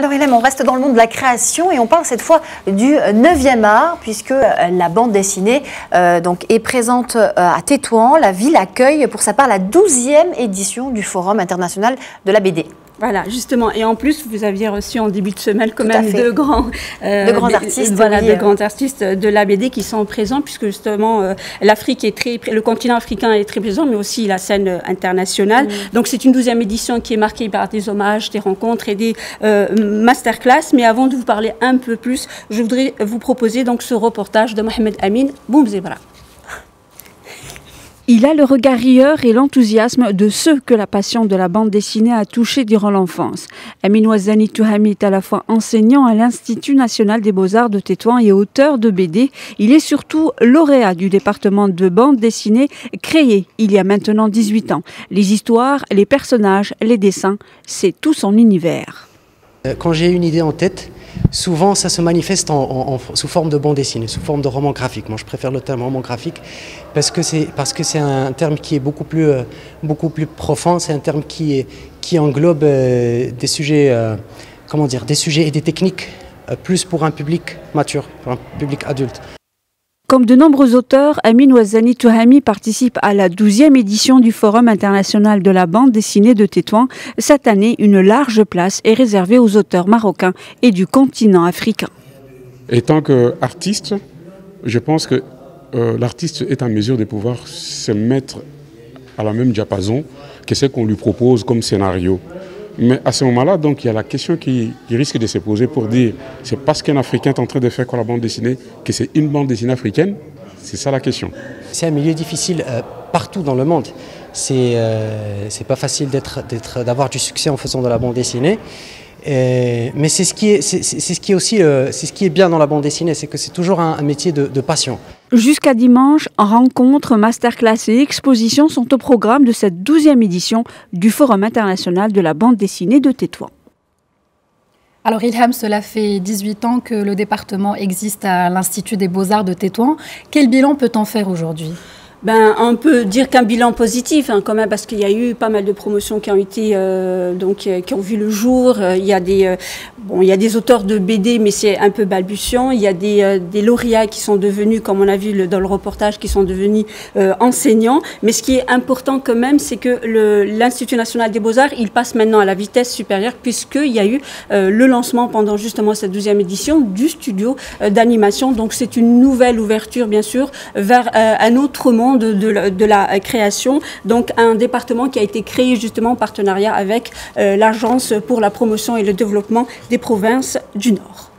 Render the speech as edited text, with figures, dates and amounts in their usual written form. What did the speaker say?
Alors Ilham, on reste dans le monde de la création et on parle cette fois du 9e art puisque la bande dessinée est présente à Tétouan. La ville accueille pour sa part la 12e édition du Forum international de la BD. Voilà, justement. Et en plus, vous aviez reçu en début de semaine quand même deux grands artistes, de grands artistes de la BD qui sont présents, puisque justement l'Afrique le continent africain est très présent, mais aussi la scène internationale. Donc c'est une 12e édition qui est marquée par des hommages, des rencontres et des masterclass. Mais avant de vous parler un peu plus, je voudrais vous proposer donc ce reportage de Mohamed Amin Boumzebra. Il a le regard rieur et l'enthousiasme de ceux que la passion de la bande dessinée a touché durant l'enfance. Amin Ouazzani Touhami est à la fois enseignant à l'Institut national des beaux-arts de Tétouan et auteur de BD. Il est surtout lauréat du département de bande dessinée créé il y a maintenant 18 ans. Les histoires, les personnages, les dessins, c'est tout son univers. Quand j'ai une idée en tête, souvent ça se manifeste sous forme de bande dessinée, sous forme de roman graphique. Moi je préfère le terme roman graphique parce que c'est un terme qui est beaucoup plus profond, c'est un terme qui englobe des sujets, des sujets et des techniques plus pour un public mature, pour un public adulte. Comme de nombreux auteurs, Amin Ouazzani Touhami participe à la 12e édition du Forum international de la bande dessinée de Tétouan. Cette année, une large place est réservée aux auteurs marocains et du continent africain. Et tant qu'artiste, je pense que l'artiste est en mesure de pouvoir se mettre à la même diapason que ce qu'on lui propose comme scénario. Mais à ce moment-là, donc, il y a la question qui risque de se poser pour dire c'est parce qu'un Africain est en train de faire quoi la bande dessinée que c'est une bande dessinée africaine? C'est ça la question. C'est un milieu difficile partout dans le monde. C'est pas facile d'avoir du succès en faisant de la bande dessinée. Mais c'est ce qui est bien dans la bande dessinée, c'est que c'est toujours un métier de passion. Jusqu'à dimanche, rencontres, masterclass et expositions sont au programme de cette 12e édition du Forum international de la bande dessinée de Tétouan. Alors Ilham, cela fait 18 ans que le département existe à l'Institut des Beaux-Arts de Tétouan. Quel bilan peut-on faire aujourd'hui ? On peut dire qu'un bilan positif quand même, parce qu'il y a eu pas mal de promotions qui ont été qui ont vu le jour. Il y a des auteurs de BD, mais c'est un peu balbutiant. Il y a des lauréats qui sont devenus, comme on a vu dans le reportage, qui sont devenus enseignants. Mais ce qui est important quand même, c'est que l'Institut national des beaux-arts, il passe maintenant à la vitesse supérieure, puisqu'il y a eu le lancement pendant justement cette 12e édition du studio d'animation. Donc c'est une nouvelle ouverture, bien sûr, vers un autre monde de la création, donc un département qui a été créé justement en partenariat avec l'Agence pour la promotion et le développement des provinces du Nord.